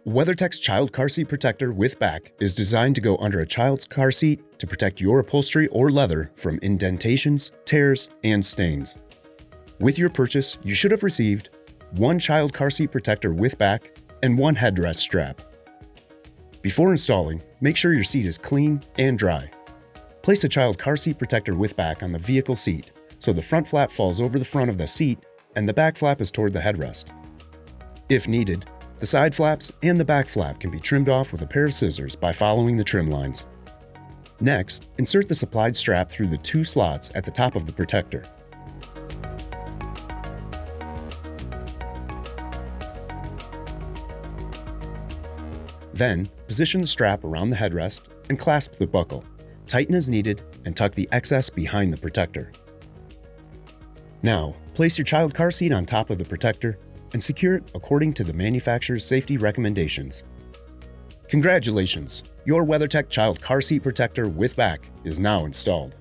WeatherTech's child car seat protector with back is designed to go under a child's car seat to protect your upholstery or leather from indentations, tears, and stains. With your purchase, you should have received one child car seat protector with back and one headrest strap. Before installing, make sure your seat is clean and dry. Place a child car seat protector with back on the vehicle seat so the front flap falls over the front of the seat and the back flap is toward the headrest. If needed, the side flaps and the back flap can be trimmed off with a pair of scissors by following the trim lines. Next, insert the supplied strap through the two slots at the top of the protector. Then, position the strap around the headrest and clasp the buckle. Tighten as needed and tuck the excess behind the protector. Now, place your child car seat on top of the protector and secure it according to the manufacturer's safety recommendations. Congratulations! Your WeatherTech child car seat protector with back is now installed.